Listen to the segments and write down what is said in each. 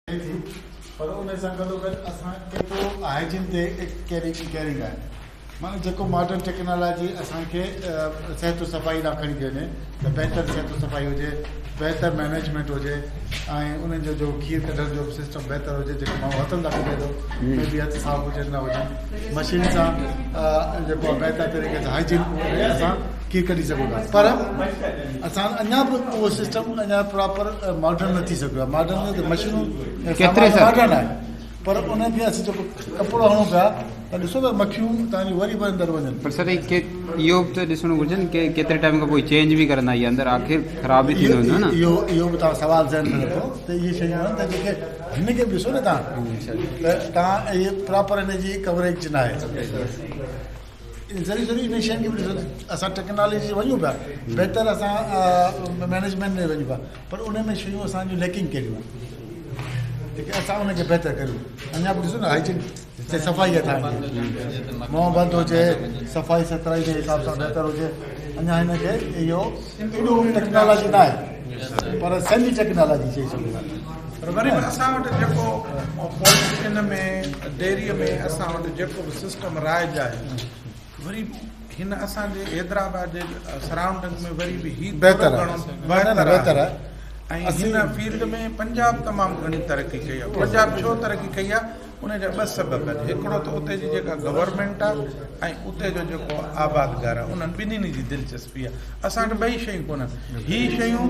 पर उन सां गॾोगॾु असां केतिरो हाइजीन ते केयरिंग आहे माना जेको मॉडर्न टेक्नोलॉजी असांखे सिहत सफ़ाई लाइ खणी थी वञे त बहितर सिहत सफ़ाई हुजे बहितर मैनेजमेंट हुजे ऐं उन्हनि जो खीर कढण जो सिस्टम बहितर हुजे जेको माण्हू हथनि सां कढे थो उहे बि हथ साफ़ हुजनि न हुजनि मशीन सां जेको आहे बहितर तरीक़े सां हाइजीन असां खीर कढी सघूं था पर असां अञा बि उहो सिस्टम अञा प्रॉपर मॉडर्न न थी सघियो आहे मॉडर्न मशीनूं मॉडर्न आहे पर उनखे असीं जेको कपिड़ो हणूं पिया त ॾिसो त मक्खियूं तव्हांजी वरी बि अंदरि वञनि पर सर इहो बि त ॾिसणो घुरिजे न की केतिरे टाइम खां पोइ चेंज बि करंदा इहे अंदरि आख़िर ख़राबु बि थींदो हूंदो न इहो बि तव्हां सवाल ज़हन में रखो त इहे शयूं आहिनि त जेके हिनखे बि ॾिसो न तव्हां त तव्हां इहे प्रॉपर हिनजी कवरेज न आहे ज़रूरी इन शयुनि खे बि ॾिसो असां टेक्नोलॉजी वञूं पिया बहितर असां मैनेजमेंट में वञूं पिया पर उन में शयूं असांजूं लेकिंग कहिड़ियूं आहिनि जेके असां उनखे बहितर करियूं अञा बि ॾिसो न हाइजीन सफ़ाई आहे तव्हांजी मुंहुं बंदि हुजे सफ़ाई सतराई जे हिसाब सां बहितर हुजे अञा हिनखे इहो एॾो टेक्नोलॉजी न आहे पर सेमी टेक्नोलॉजी चई सघूं था पर वरी बि असां वटि जेको पॉलिटिशन में डेयरीअ में असां वटि जेको बि सिस्टम राइज आहे वरी हिन असांजे हैदराबाद जे सराउंडिंग में वरी बि ही बहितर आहे ऐं हिन फील्ड में पंजाब तमामु घणी तरक़ी कई आहे पंजाब छो तरक़ी कई आहे उनजा ॿ सबब आहिनि हिकिड़ो त उते जी जेका गवर्नमेंट आहे ऐं उते जो जेको आबादगार आहे उन्हनि ॿिन्हिनि जी दिलचस्पी आहे असां वटि ॿई शयूं कोन्हनि ही शयूं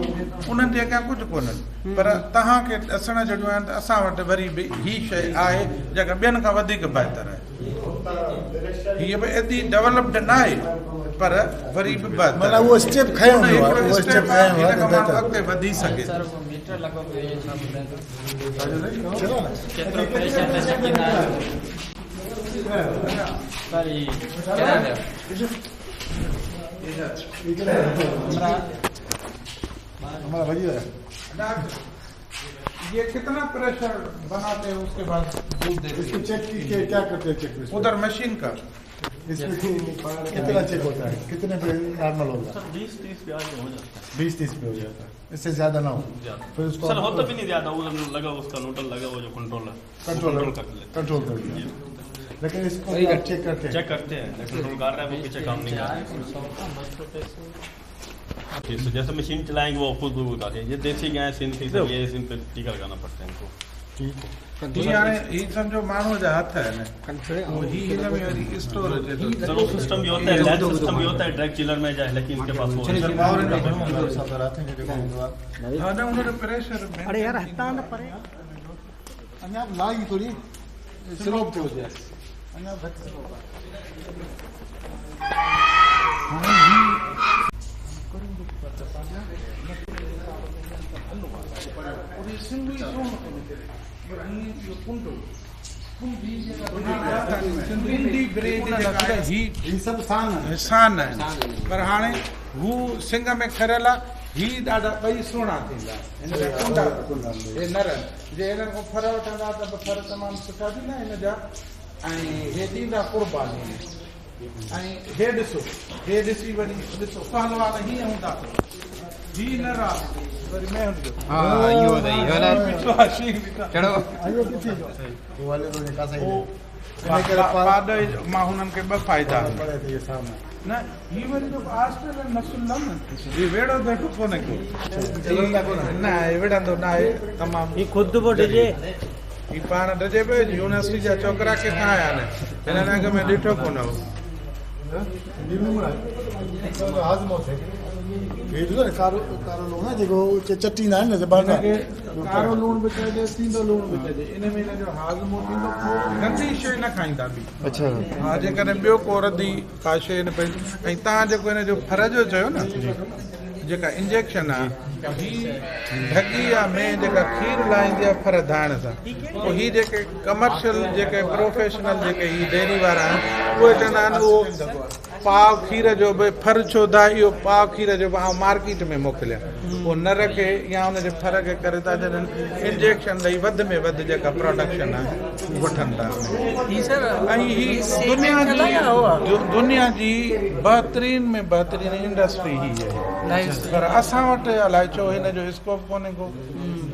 उन्हनि जे अॻियां कुझु कोन्हनि पर तव्हांखे ॾसण जहिड़ियूं आहिनि त असां वटि वरी बि ही शइ आहे जेका ॿियनि खां वधीक बहितर आहे हीअ बि एतिरी डेवलप्ड न आहे पर वरी बि बहितर उहो स्टेप खयो अॻिते वधी सघे हमारा भैया ये कितना प्रेशर बनाते हैं उसके बाद दूध देते इसको चेक कीजिए क्या करते हैं चेक उधर मशीन का इसमें कितना चेक होता है कितने पे नॉर्मल होगा सर 20-30 पे आगे हो जाता है 20-30 पे हो जाता है इससे ज्यादा ना हो फिर उसको सर होता भी नहीं ज्यादा वो लगा उसका नोटल लगा वो जो कंट्रोलर कंट्रोल कर दिया लेकिन इसको चेक करते हैं कंट्रोल कर रहा है वो पीछे काम नहीं कर रहा है जैसे मशीन चलाएंगे वो खुद बताते हैं ये देसी गाय सिंथेटिक ये सिंथ पे टीका लगाना पड़ता है इनको ही समझो माण्हू जा हथ आहिनि ही हिन में वरी स्टोर सर वो सिस्टम भी होता है लैब सिस्टम भी होता है ड्रग चिलर में जाए लेकिन इनके पास हाँ ना उन्होंने प्रेशर में अरे यार हटा ना परे अञा लाई थोड़ी स्लोप पे हो जाए अञा घटि सान आहिनि पर हाणे हू सिंग में खरियल आहे ही ॾाढा ॿई सुहिणा थींदा हे नर जे हिननि खां फर वठंदा त फर तमामु सुठा थींदा हिन जा ऐं हे ॾींदा कुर्बानी ऐं हे ॾिसो हे ॾिसी वरी ॾिसो पहलवान हीअं हूंदा ही नर आहे वरी मैं हाँ यो वाला चलो आयो किथे जो वो वाले तो निकास है मां हुननि खे ॿ फ़ाइदा पड़े थे ये सामने न ही वरी जो ऑस्ट्रेलियन नस्ल न ही वेड़ो देखो कोन्हे को न आहे विढ़ंदो न आहे तमामु ये खुद वो डजे ही पाण डजे पियो यूनिवर्सिटी जा छोकिरा किथां आया आहिनि हिननि अॻ में ॾिठो कोन हो हाज़मो थे ये जो कारो लोग ना जेको चटींदा आहिनि न ज़बान कारो लूण बि चइजे सीधो लूण बि चइजे इन में हिन जो हाज़मो थींदो गंदी शइ न खाईंदा बि अच्छा हा जेकॾहिं ॿियो को रदी का शइ न पई ऐं तव्हां जेको हिन जो फर जो चयो न जेका इंजेक्शन आहे ही ढगी आहे में जेका खीर लाहींदी आहे फर धाइण सां पोइ ही जेके कमर्शियल जेके प्रोफेशनल जेके ही डेयरी वारा आहिनि उहे चवंदा आहिनि उहो पाव खीर जो बि फर छो था इहो पाव खीर जो बि मार्केट में मोकिलिया पोइ न रखे या हुनजे फर खे करे था छॾनि इंजेक्शन ॾेई वधि में वधि जेका प्रोडक्शन आहे वठनि था ऐं ही दुनिया जी बहितरीन में बहितरीन इंडस्ट्री ही आहे पर असां वटि अलाए छो हिन जो स्कोप कोन्हे को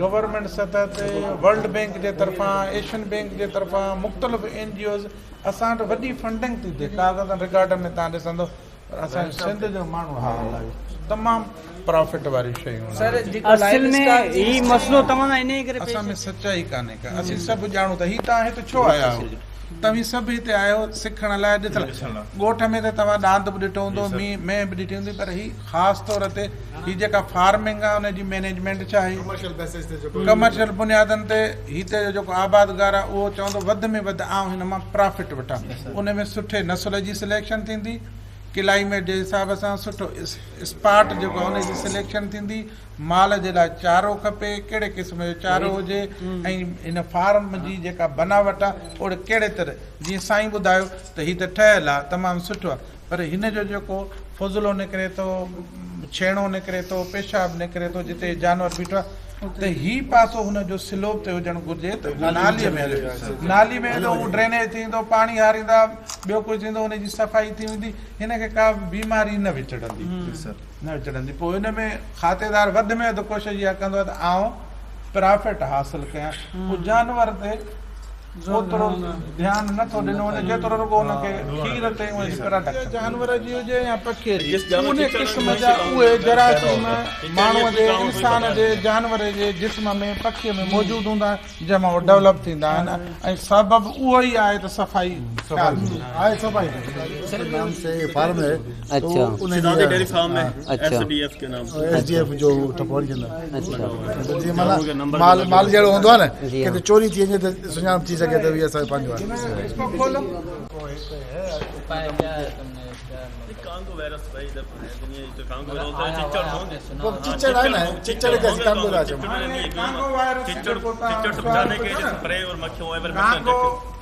गवर्नमेंट सतह ते वर्ल्ड बैंक जे तरफ़ां एशियन बैंक जे तरफ़ां मुख़्तलिफ़ NGOs असां वटि वॾी फंडिंग थी थिए कागज़नि रिकॉर्डनि में तव्हां ॾिसंदो पर असांजो सिंध जो माण्हू हाल आहे तमामु प्रॉफिट वारी शयूं सर असल में ही मसलो तमामु इन करे असां में सचाई कान्हे का असीं सभु ॼाणूं था ही तव्हां हिते छो आया आहियो तव्हीं सभु हिते आयो सिखण लाइ ॾिसण ॻोठ में त तव्हां ॾांद बि ॾिठो हूंदो मींहुं में बि ॾिठी हूंदी पर ही ख़ासि तौर ते ही जेका फार्मिंग आहे उनजी मैनेजमेंट छा आहे कमर्शियल बुनियादनि ते हिते जो जेको आबादगार आहे उहो चवंदो वधि में वधि आउं हिन मां प्रॉफिट वठां उन में सुठे नसुल जी सिलेक्शन थींदी क्लाइमेट जे हिसाब सां सुठो स्पाट जेको आहे उनजी सिलेक्शन थींदी माल जे लाइ चारो खपे कहिड़े क़िस्म जो चारो हुजे ऐं हिन फार्म जी जेका बनावट आहे ओड़े कहिड़े तरह जीअं साईं ॿुधायो त हीअ त ठहियलु आहे तमामु सुठो आहे पर हिन जो जेको फुज़लो निकिरे थो छेणो निकिरे थो पेशाब निकिरे थो जिते जानवर बीठो आहे त ही पासो हुनजो स्लोप ते हुजणु घुरिजे त नालीअ में हले नाली में त उहो ड्रेनेज थींदो पाणी हारींदा ॿियो कुझु थींदो हुनजी सफ़ाई थी वेंदी हिन खे का बीमारी न विचड़ंदी पोइ हिन में खातेदार वधि में वधि कोशिशि इहा कंदो आहे त आउं प्रॉफिट हासिलु कयां पोइ जानवर ते ओतिरो ध्यानु नथो ॾिनो वञे जेतिरो रुॻो हुनखे खीर ते जानवर जी हुजे या पखीअ जी उन क़िस्म जा उहे जरासीम माण्हूअ जे इंसान जे जानवर जे जिस्म में पखीअ में मौजूदु हूंदा आहिनि जंहिंमां उहे डेवलप थींदा आहिनि ऐं सबबु उहो ई आहे त सफ़ाई आहे सफ़ाई नाम से फार्म है अच्छा सिद्धार्थ डेयरी फार्म है अच्छा SDF के नाम से SDF जो टपोरी के नाम अच्छा जीअं माना माल जहिड़ो हूंदो आहे न किथे चोरी थी वञे त सुञाणप थी सघे त इहा असांजो पंहिंजो कांगो वायरस भाई जब दुनिया तो कांगो वायरस चिच्चड़ हो चिच्चड़ है ना चिच्चड़ के कांगो राज कांगो वायरस चिच्चड़ तो बचाने के लिए स्प्रे और मक्खियों एवर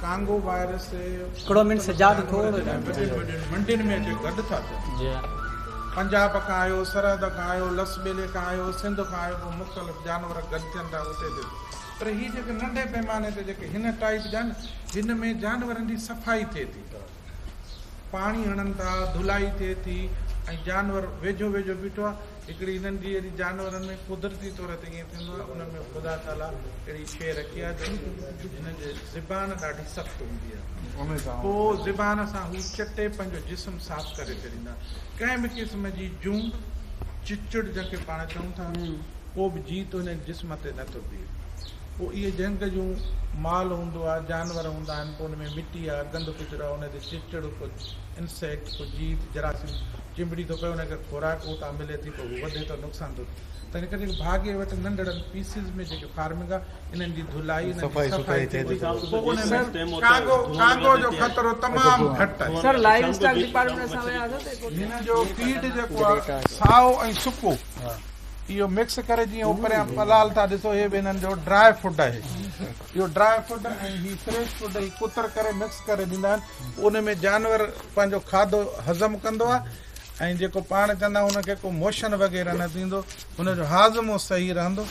कांगो वायरस से हिकिड़ो मिनट सजाद थोरो मंडियुनि में अचे गॾु था थियनि पंजाब खां आयो सरहद खां आयो लसबेले खां आयो सिंध खां आयो पोइ मुख़्तलिफ़ जानवर गॾु थियनि था उते ते पर हीअ जेके नंढे पैमाने ते जेके हिन टाइप जा न हिन में जानवरनि जी सफ़ाई थिए थी पाणी हणनि था धुलाई थिए थी ऐं जानवर वेझो वेझो बीठो आहे हिकिड़ी हिननि जी अहिड़ी जानवरनि में कुदरती तौर ते ईअं थींदो आहे उन में ख़ुदा ताला अहिड़ी शइ रखी आहे जो हिन जे ज़बान ॾाढी सख़्तु हूंदी आहे पोइ ज़बान सां हू चटे पंहिंजो जिस्म साफ़ करे छॾींदा कंहिं बि क़िस्म जी जूं चिचड़ जंहिंखे पाण चऊं था को बि जीत हुन जिस्म ते नथो बीहे पोइ इहे जंग जूं माल हूंदो आहे जानवर हूंदा आहिनि पोइ हुन में मिटी आहे गंद किचिरो आहे हुन ते चिचड़ कुझु इंसेक्ट कुझु जीत जरासीम चिंबड़ी थो पए हुनखे खुराक उतां मिले थी पोइ हू वधे थो नुक़सानु थो त हिन करे भाॻे वटि नंढड़नि पीसिस में जेके फार्मिंग आहे इन्हनि जी धुलाई सफ़ाई थिए थी पोइ उन में कांगो जो ख़तरो तमामु घटि आहे सर लाइफ स्टाइल डिपार्टमेंट सां वियासीं हिन जो फीड जेको आहे साओ ऐं सुको इहो मिक्स करे जीअं उपरियां पलाल था ॾिसो हे बि हिननि जो ड्राई फूड आहे इहो ड्राई फूड ऐं हीअ फ्रेश फूड ही कुतर करे मिक्स करे ॾींदा आहिनि उन में जानवर पंहिंजो खाधो हज़म कंदो आहे ऐं जेको पाण चवंदा हुनखे को मोशन वग़ैरह न थींदो हुनजो हाज़मो सही रहंदो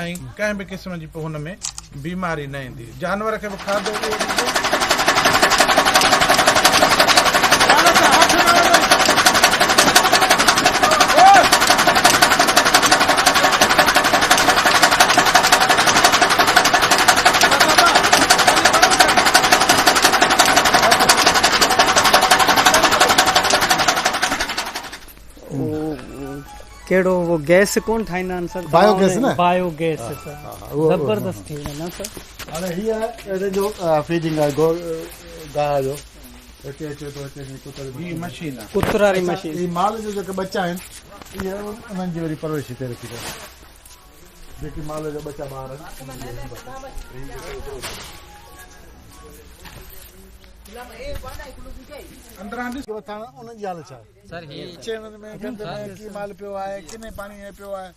ऐं कंहिं बि क़िस्म जी पोइ हुन में बीमारी न ईंदी जानवर खे बि खाधो कहिड़ो वो गैस कोन ठाहींदा आहिनि सर बायोगैस न बायोगैस सर ज़बरदस्त थी वेंदा न सर हाणे हीअ हिन जो फीडिंग आहे गांइ जो हिते अचे थो हिते कुतर हीअ मशीन आहे कुतर वारी मशीन हीअ माल जो जेके बच्चा आहिनि इहे उन्हनि जी वरी परवरिश हिते रखी अथव जेके माल जा बच्चा ॿार उन्हनि जी हालत छा सर ही छेणनि में गंद में कीअं माल पियो आहे किने पाणी में पियो आहे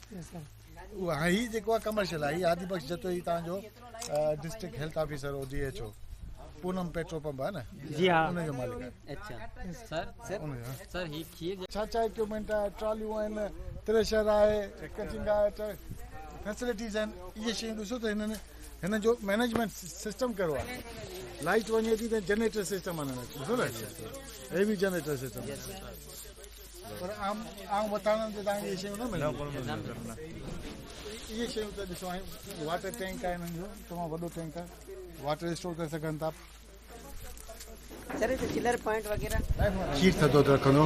उहा हीअ जेको आहे कमर्शियल आहे हीअ आदिबख्श जतो ही तव्हांजो डिस्ट्रिक्ट हेल्थ ऑफिसर हो DHO पूनम पेट्रोल पंप आहे न जी हाँ उनजो मालिक आहे अच्छा सर ही खीर छा इक्विपमेंट आहे ट्रॉलियूं आहिनि थ्रेशर आहे कटिंग आहे फैसिलिटीज़ आहिनि इहे शयूं ॾिसो त हिन जो मैनेजमेंट सिस्टम कहिड़ो आहे लाइट वञे थी त जनरेटर सिस्टम आहे ॾिसो न हेवी जनरेटर सिस्टम पर आम वातावरण ते तव्हांखे इहे शयूं न मिलंदियूं इहे शयूं त ॾिसो हाणे वाटर टैंक आहे हिननि जो तमामु वॾो टैंक आहे वाटर स्टोर करे सघनि था सर ये चिलर पॉइंट वगैरह खीर थधो त रखंदो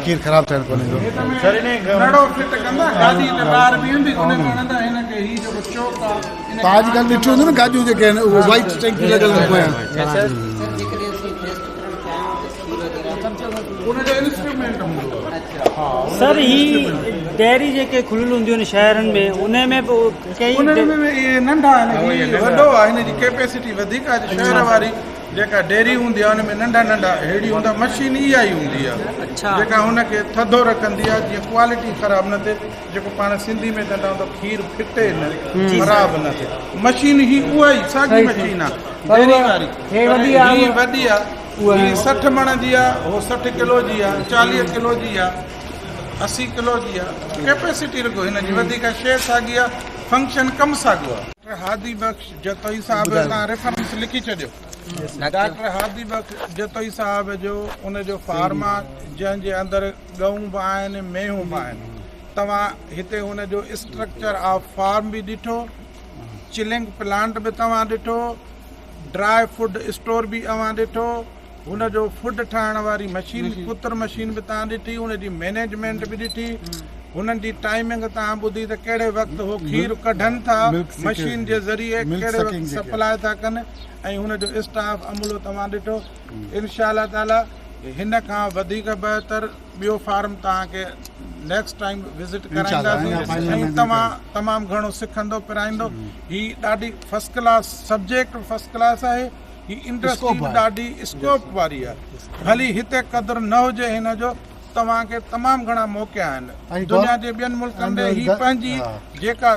खीर ख़राबु थियणु कोन्हे नड़ो फिट कंदा गाॾी त ॿाहिरि बीहंदी उन में हणंदा हिनखे ही जेको चौक आहे तव्हां अॼुकल्ह ॾिठो हूंदो न गाॾियूं जेके आहिनि उहे वाइट टैंकियूं लॻल आहिनि पोयां उनजो इंस्ट्रूमेंट हूंदो आहे सर ही डेयरी जेके खुलियल हूंदियूं आहिनि शहरनि में उन में बि कई उनमें इहे नंढा आहिनि वॾो आहे हिन जी कैपेसिटी वधीक आहे शहर वारी जेका डेयरी हूंदी आहे हुन में नंढा नंढा अहिड़ी हूंदा मशीन इहा ई हूंदी आहे अच्छा जेका हुनखे थधो रखंदी आहे जीअं क्वालिटी ख़राबु न थिए जेको पाण सिंधी में चवंदा आहियूं त खीर फिटे न ख़राबु न थिए मशीन ही उहा ई साॻी मशीन आहे डेयरी वारी ही वॾी आहे ही 60 मण जी आहे उहो 60 किलो जी आहे 40 किलो जी आहे 80 किलो जी आहे कैपेसिटी रखो हिन जी वधीक शइ साॻी आहे फंक्शन कमु साॻियो आहे हादी बख़्श जतोई साहिब तव्हां रेफरेंस लिखी छॾियो डॉक्टर हादी बख़्श जतोई साहिब जो उनजो फार्म आहे जंहिंजे अंदरि गऊं बि आहिनि मेहूं बि आहिनि तव्हां हिते हुनजो स्ट्रक्चर ऑफ फार्म बि ॾिठो चिलिंग प्लांट बि तव्हां ॾिठो ड्राई फूड स्टोर बि तव्हां ॾिठो हुनजो फूड ठाहिण वारी मशीन कुतर मशीन बि तव्हां ॾिठी हुनजी मैनेजमेंट बि ॾिठी हुननि जी टाइमिंग तव्हां ॿुधी त कहिड़े वक़्तु हो खीर कढनि था मशीन जे ज़रिए कहिड़े वक़्तु सप्लाई था कनि ऐं हुनजो स्टाफ अमलो तव्हां ॾिठो इनशा ताला हिन खां वधीक बहितर ॿियो फार्म तव्हांखे नेक्स्ट टाइम विज़िट कराईंदासीं ऐं तव्हां तमामु घणो सिखंदो पिराईंदो हीअ ॾाढी first class subject first class आहे ही इंडस्ट्री ॾाढी स्कोप वारी आहे भली हिते क़दुरु न हुजे हिन जो तव्हांखे तमामु घणा मौक़ा आहिनि दुनिया जे ॿियनि मुल्कनि में ही पंहिंजी जेका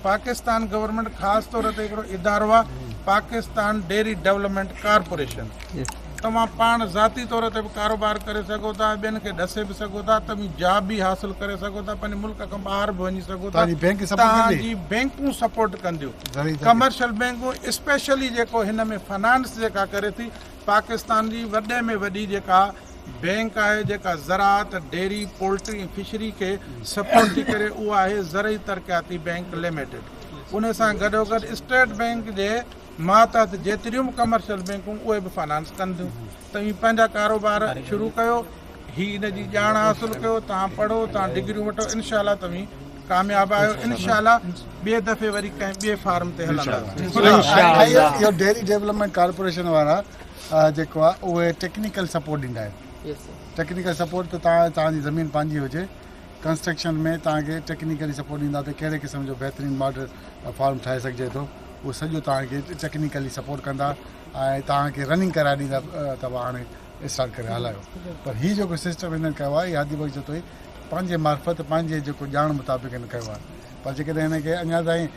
पाकिस्तान गवर्नमेंट ख़ासि तौर ते हिकिड़ो इदारो आहे पाकिस्तान डेयरी डेवलपमेंट कॉर्पोरेशन तव्हां पाण ज़ाती तौर ते बि कारोबार करे सघो था ॿियनि खे ॾसे बि सघो था तव्हां जॉब बि हासिलु करे सघो था पंहिंजे मुल्क खां ॿाहिरि बि वञी सघो था तव्हांजी बैंकूं सपोर्ट कंदियूं कमर्शियल बैंकूं स्पेशली जेको हिन में फाइनेंस जेका करे थी पाकिस्तान जी वॾे में वॾी जेका बैंक आहे जेका ज़राअत डेयरी पोल्ट्री ऐं फिशरी खे सपोर्ट थी करे उहा आहे ज़रई तरक़ियाती बैंक लिमिटेड उन सां गॾोगॾु स्टेट बैंक जे मातहत जेतिरियूं बि कमर्शियल बैंकूं उहे बि फाइनेंस कंदियूं तव्हां पंहिंजा कारोबार शुरू कयो ही हिन जी ॼाण हासिलु कयो तव्हां पढ़ो तव्हां डिग्रियूं वठो इनशा तव्हां कामयाबु आहियो इनशा ॿिए दफ़े वरी कंहिं ॿिए फार्म ते हलंदासीं इहो डेयरी डेवलपमेंट कॉर्पोरेशन वारा जेको आहे उहे टेक्निकल सपोर्ट ॾींदा आहिनि टेक्निकल सपोर्ट त तव्हांजी ज़मीन पंहिंजी हुजे कंस्ट्रक्शन में तव्हांखे टेक्निकली सपोर्ट ॾींदा त कहिड़े क़िस्म जो बहितरीनु मॉडल फार्म ठाहे सघिजे थो उहो सॼो तव्हांखे टेक्निकली सपोर्ट कंदा ऐं तव्हांखे रनिंग कराए ॾींदा तव्हां हाणे स्टार्ट करे हलायो पर हीउ जेको सिस्टम हिननि कयो आहे हादी बख़्श जो ई पंहिंजे मार्फत पंहिंजे जेको ॼाण मुताबिक़ हिन कयो आहे पर जेकॾहिं हिनखे अञा ताईं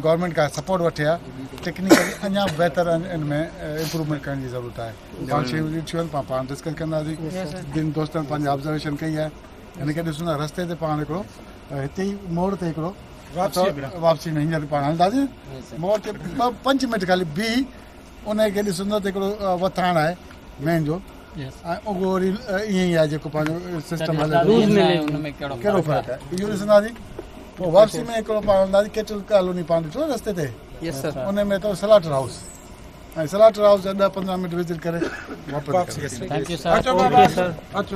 गवर्नमेंट खां सपोर्ट वठे आहे टेक्निकली अञा बहितर हिन में इम्प्रूवमेंट करण जी ज़रूरत आहे पाण शयूं ॾिठियूं आहिनि पाण डिस्कस कंदासीं जिन दोस्तनि पंहिंजी ऑब्ज़र्वेशन कई आहे हिनखे ॾिसूं था रस्ते ते पाण हिकिड़ो हिते ई मोड़ ते हिकिड़ो वापसी में हींअर पाण हलंदासीं मोड़ ते 5 मिंट ख़ाली बीह उनखे ॾिसंदो त हिकिड़ो वथाण आहे मेन जो ऐं उहो वरी ईअं ई आहे जेको पंहिंजो सिस्टम हले कहिड़ो फ़र्क़ु आहे इहो ॾिसंदासीं पोइ वापसी में हिकिड़ो पाण हलंदासीं केटल कॉलोनी पाण ॾिठो रस्ते ते उन में अथव सलाटर हाउस ऐं सलाटर हाउस जा 10-15 मिंट विज़िट करे वापसि अचो